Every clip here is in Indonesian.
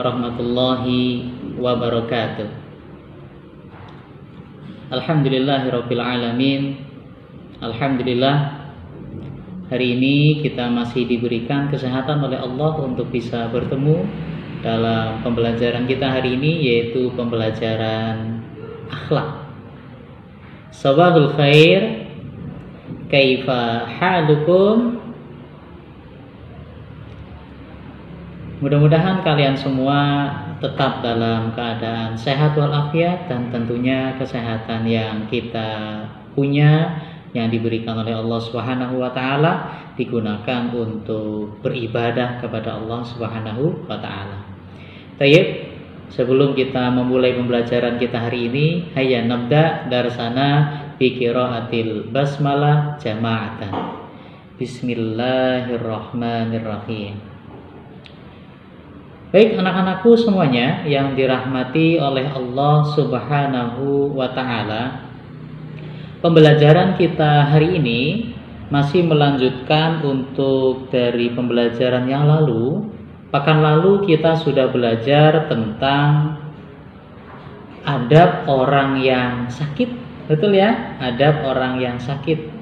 warahmatullahi wabarakatuh. Alhamdulillahirabbil alamin. Alhamdulillah, hari ini kita masih diberikan kesehatan oleh Allah untuk bisa bertemu dalam pembelajaran kita hari ini, yaitu pembelajaran akhlak. Sabahul khair, kaifa halukum? Mudah-mudahan kalian semua tetap dalam keadaan sehat walafiat, dan tentunya kesehatan yang kita punya yang diberikan oleh Allah Subhanahu wa taala digunakan untuk beribadah kepada Allah Subhanahu wa taala. Baik, sebelum kita memulai pembelajaran kita hari ini, hayya nabda darsana bi qiraatil basmalah jama'atan. Bismillahirrahmanirrahim. Baik anak-anakku semuanya yang dirahmati oleh Allah Subhanahu wa ta'ala, pembelajaran kita hari ini masih melanjutkan untuk dari pembelajaran yang lalu. Pekan lalu kita sudah belajar tentang adab orang yang sakit. Betul ya? Adab orang yang sakit.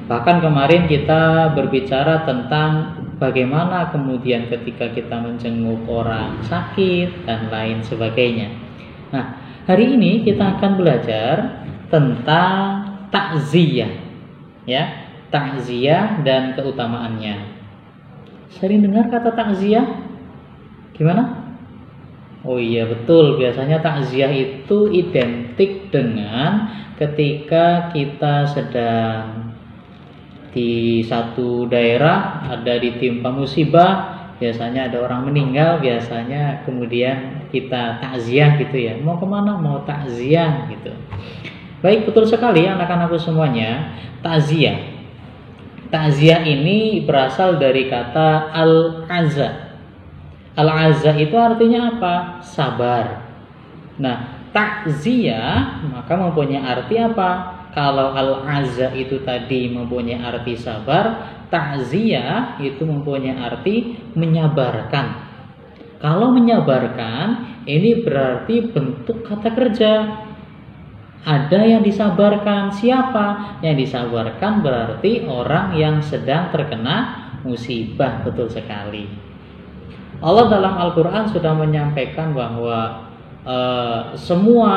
Bahkan kemarin kita berbicara tentang bagaimana kemudian ketika kita menjenguk orang sakit dan lain sebagainya. Nah, hari ini kita akan belajar tentang takziah, ya, takziah dan keutamaannya. Sering dengar kata takziah? Gimana? Oh iya betul, biasanya takziah itu identik dengan ketika kita sedang di satu daerah ada ditimpa musibah, biasanya ada orang meninggal, biasanya kemudian kita takziah gitu ya. Mau kemana? Mau takziah gitu. Baik, betul sekali anak-anakku semuanya. Takziah. Takziah ini berasal dari kata al-azza. Al-azza itu artinya apa? Sabar. Nah, takziah maka mempunyai arti apa? Kalau al-azza itu tadi mempunyai arti sabar, takziah itu mempunyai arti menyabarkan. Kalau menyabarkan, ini berarti bentuk kata kerja. Ada yang disabarkan. Siapa? Yang disabarkan berarti orang yang sedang terkena musibah. Betul sekali. Allah dalam Al-Quran sudah menyampaikan bahwa semua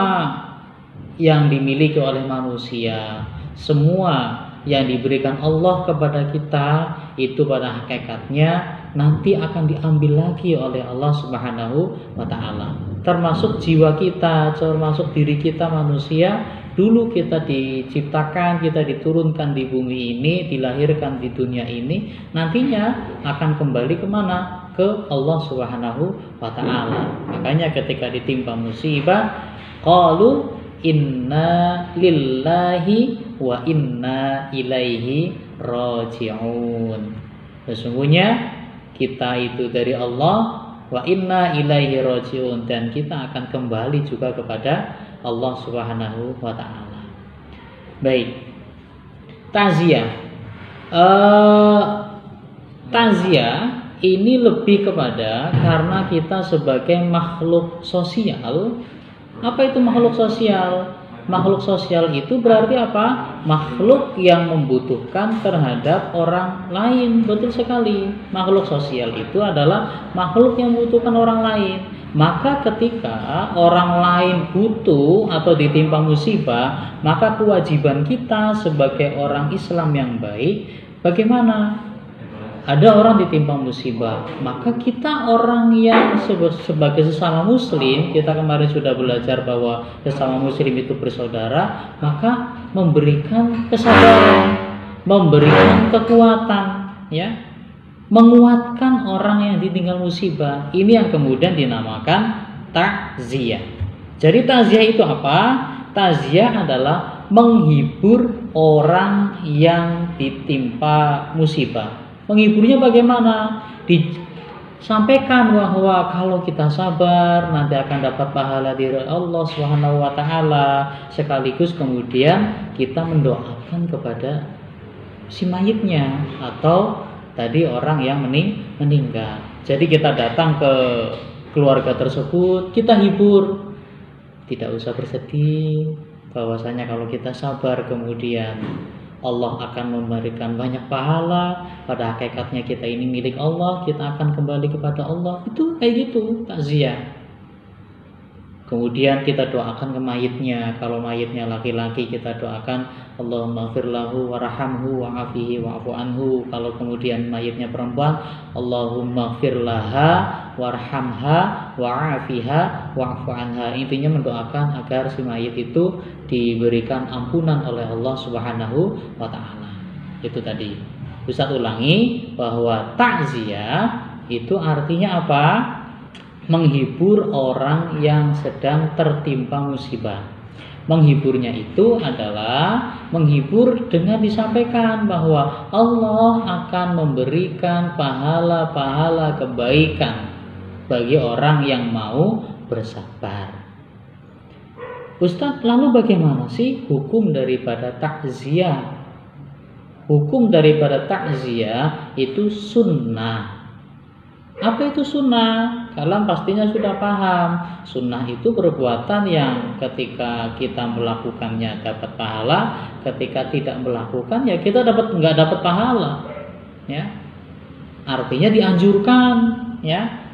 yang dimiliki oleh manusia, semua yang diberikan Allah kepada kita, itu pada hakikatnya nanti akan diambil lagi oleh Allah Subhanahu wa ta'ala. Termasuk jiwa kita, termasuk diri kita manusia. Dulu kita diciptakan, kita diturunkan di bumi ini, dilahirkan di dunia ini, nantinya akan kembali kemana? Ke Allah Subhanahu wa ta'ala. Makanya ketika ditimpa musibah, qalu inna lillahi wa inna ilaihi raji'un. Sesungguhnya kita itu dari Allah, wa inna ilaihi raji'un, dan kita akan kembali juga kepada Allah Subhanahu wa ta'ala. Baik, takziah. Takziah ini lebih kepada karena kita sebagai makhluk sosial. Apa itu makhluk sosial? Makhluk sosial itu berarti apa? Makhluk yang membutuhkan terhadap orang lain. Betul sekali. Makhluk sosial itu adalah makhluk yang membutuhkan orang lain. Maka ketika orang lain butuh atau ditimpa musibah, maka kewajiban kita sebagai orang Islam yang baik, bagaimana? Ada orang ditimpa musibah, maka kita orang yang sebagai sesama muslim, kita kemarin sudah belajar bahwa sesama muslim itu bersaudara, maka memberikan kesabaran, memberikan kekuatan, ya, menguatkan orang yang ditinggal musibah. Ini yang kemudian dinamakan takziah. Jadi takziah itu apa? Takziah adalah menghibur orang yang ditimpa musibah. Menghiburnya bagaimana? Disampaikan bahwa kalau kita sabar nanti akan dapat pahala dari Allah Subhanahu wa ta'ala. Sekaligus kemudian kita mendoakan kepada si mayitnya atau tadi orang yang meninggal. Jadi kita datang ke keluarga tersebut, kita hibur, tidak usah bersedih, bahwasanya kalau kita sabar kemudian Allah akan memberikan banyak pahala. Pada hakikatnya kita ini milik Allah, kita akan kembali kepada Allah. Itu kayak gitu takziah. Kemudian kita doakan ke mayitnya. Kalau mayitnya laki-laki, kita doakan Allahumma ighfir lahu warhamhu wa'afihi wa'fu anhu. Kalau kemudian mayitnya perempuan, Allahumma ighfir laha warhamha wa'afiha wa'fu anha. Intinya mendoakan agar si mayit itu diberikan ampunan oleh Allah Subhanahu wa taala. Itu tadi. Ustaz ulangi bahwa takziah itu artinya apa? Menghibur orang yang sedang tertimpa musibah. Menghiburnya itu adalah menghibur dengan disampaikan bahwa Allah akan memberikan pahala-pahala kebaikan bagi orang yang mau bersabar. Ustadz, lalu bagaimana sih hukum daripada takziah? Hukum daripada takziah itu sunnah. Apa itu sunnah? Kalian pastinya sudah paham. Sunnah itu perbuatan yang ketika kita melakukannya dapat pahala, ketika tidak melakukan ya kita nggak dapat pahala. Ya, artinya dianjurkan. Ya,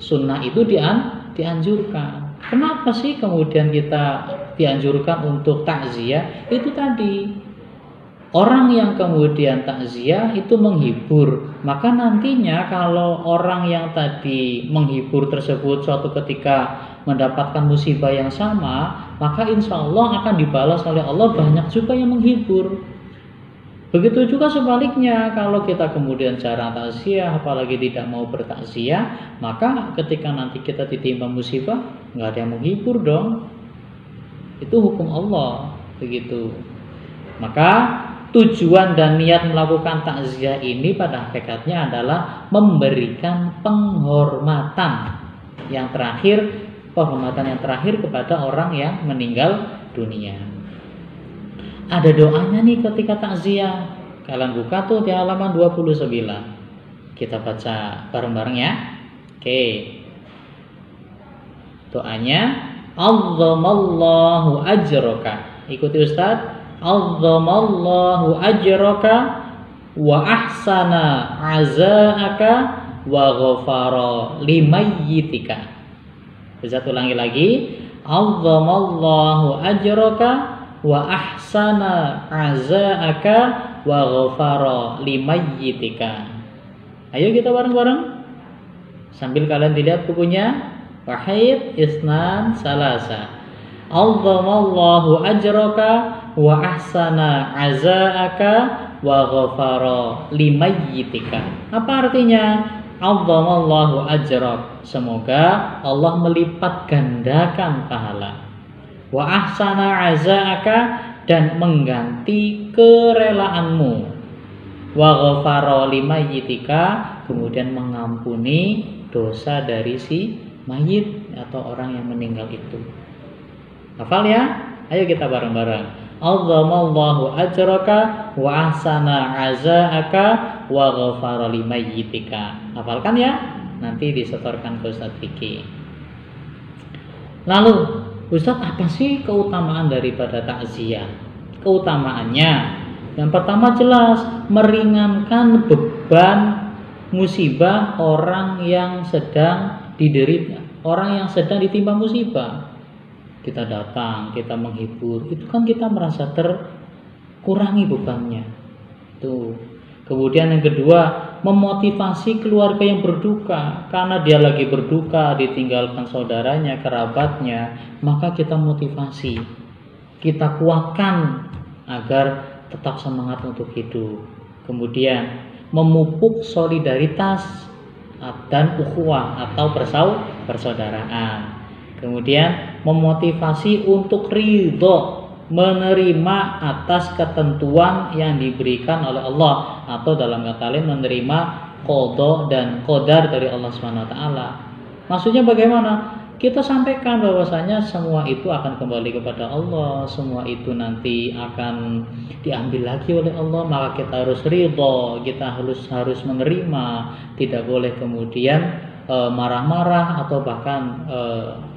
sunnah itu dianjurkan. Kenapa sih kemudian kita dianjurkan untuk takziah? Itu tadi. Orang yang kemudian takziah itu menghibur, maka nantinya kalau orang yang tadi menghibur tersebut suatu ketika mendapatkan musibah yang sama, maka insya Allah akan dibalas oleh Allah banyak juga yang menghibur. Begitu juga sebaliknya, kalau kita kemudian jarang takziah, apalagi tidak mau bertakziah, maka ketika nanti kita ditimpa musibah, nggak ada yang menghibur dong. Itu hukum Allah, begitu. Maka tujuan dan niat melakukan takziah ini pada hakikatnya adalah memberikan penghormatan yang terakhir, penghormatan yang terakhir kepada orang yang meninggal dunia. Ada doanya nih ketika takziah. Kalian buka tuh di halaman 29. Kita baca bareng-bareng ya. Oke. Doanya, azzamallahu ajraka. Ikuti Ustaz. Azzamallahu ajraka wa ahsana azaaka wa ghafara limayyitika. Bisa ulangi lagi. Azzamallahu ajraka wa ahsana azaaka wa ghafara limayyitika. Ayo kita bareng-bareng sambil kalian dilihat bukunya. Wahid isnan salasa. Azzamallahu ajraka wa ahsana azaaka wa ghafara limayyitika. Apa artinya? Azzamallahu ajrak. Semoga Allah melipat gandakan pahala. Wa ahsana azaaka, dan mengganti kerelaanmu. Wa ghafara limayyitika, kemudian mengampuni dosa dari si mayit atau orang yang meninggal itu. Hafal ya? Ayo kita bareng-bareng. Azzamallahu ajraka wa ahsana azaaka wa ghafara limayyitika. Hafalkan ya? Nanti disetorkan ke Ustaz Fikih. Lalu, Ustaz, apa sih keutamaan daripada takziah? Keutamaannya, yang pertama jelas meringankan beban musibah orang yang sedang diderita, orang yang sedang ditimpa musibah. Kita datang, kita menghibur, itu kan kita merasa terkurangi bebannya. Tuh. Kemudian yang kedua, memotivasi keluarga yang berduka, karena dia lagi berduka ditinggalkan saudaranya, kerabatnya, maka kita motivasi, kita kuatkan agar tetap semangat untuk hidup. Kemudian memupuk solidaritas dan ukhuwah atau persaudaraan. Kemudian memotivasi untuk ridho, menerima atas ketentuan yang diberikan oleh Allah, atau dalam kata lain menerima qada dan qadar dari Allah Subhanahu wa taala. Maksudnya bagaimana? kita sampaikan bahwasanya semua itu akan kembali kepada Allah, semua itu nanti akan diambil lagi oleh Allah, maka kita harus ridho, kita harus menerima, tidak boleh kemudian marah-marah atau bahkan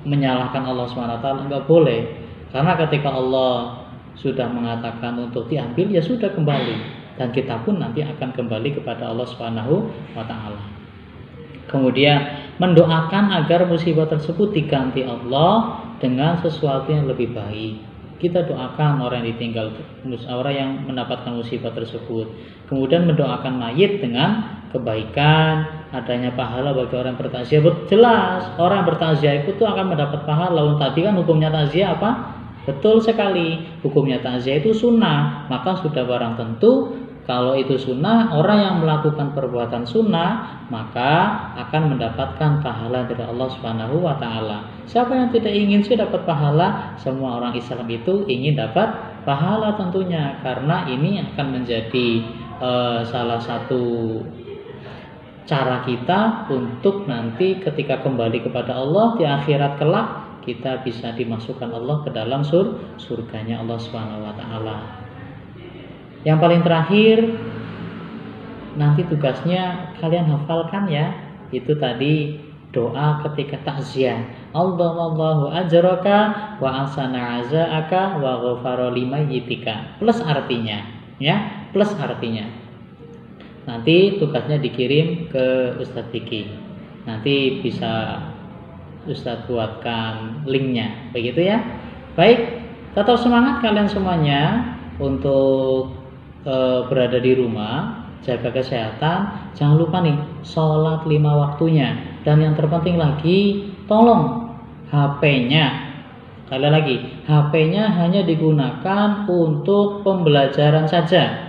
menyalahkan Allah SWT, enggak boleh. Karena ketika Allah sudah mengatakan untuk diambil, ya sudah kembali, dan kita pun nanti akan kembali kepada Allah SWT. Kemudian mendoakan agar musibah tersebut diganti Allah dengan sesuatu yang lebih baik. Kita doakan orang yang ditinggal, orang yang mendapatkan musibah tersebut. Kemudian mendoakan mayit dengan kebaikan, adanya pahala bagi orang bertakziah. Jelas orang bertakziah itu akan mendapat pahala. Tadi kan hukumnya takziah apa? Betul sekali, hukumnya takziah itu sunnah. Maka sudah barang tentu kalau itu sunnah, orang yang melakukan perbuatan sunnah maka akan mendapatkan pahala dari Allah SWT. Siapa yang tidak ingin sih dapat pahala? Semua orang Islam itu ingin dapat pahala tentunya, karena ini akan menjadi salah satu cara kita untuk nanti ketika kembali kepada Allah di akhirat kelak, kita bisa dimasukkan Allah ke dalam surganya Allah SWT. Yang paling terakhir, nanti tugasnya kalian hafalkan ya. Itu tadi doa ketika takziah. Allahu ajraka wa asana azaaka wa ghafara limayyitika. Plus artinya, ya, plus artinya. Nanti tugasnya dikirim ke Ustadz Diki. Nanti bisa Ustadz buatkan linknya, begitu ya. Baik, tetap semangat kalian semuanya untuk berada di rumah, jaga kesehatan, jangan lupa nih sholat 5 waktunya, dan yang terpenting lagi, tolong HP-nya, sekali lagi, HP-nya hanya digunakan untuk pembelajaran saja,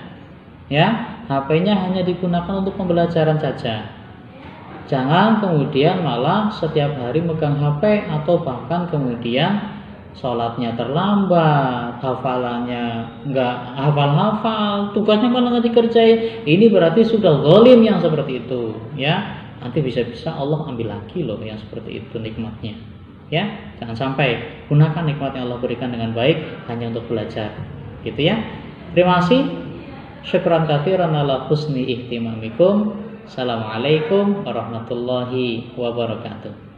ya, HP-nya hanya digunakan untuk pembelajaran saja. Jangan kemudian malah setiap hari megang HP atau bahkan kemudian sholatnya terlambat, hafalannya nggak hafal-hafal, tugasnya malah nggak dikerjain. Ini berarti sudah zalim yang seperti itu, ya. Nanti bisa-bisa Allah ambil lagi loh yang seperti itu nikmatnya, ya. Jangan sampai, gunakan nikmat yang Allah berikan dengan baik hanya untuk belajar, gitu ya. Terima kasih. Syukran katsiran ala husni ihtimamikum. Assalamualaikum warahmatullahi wabarakatuh.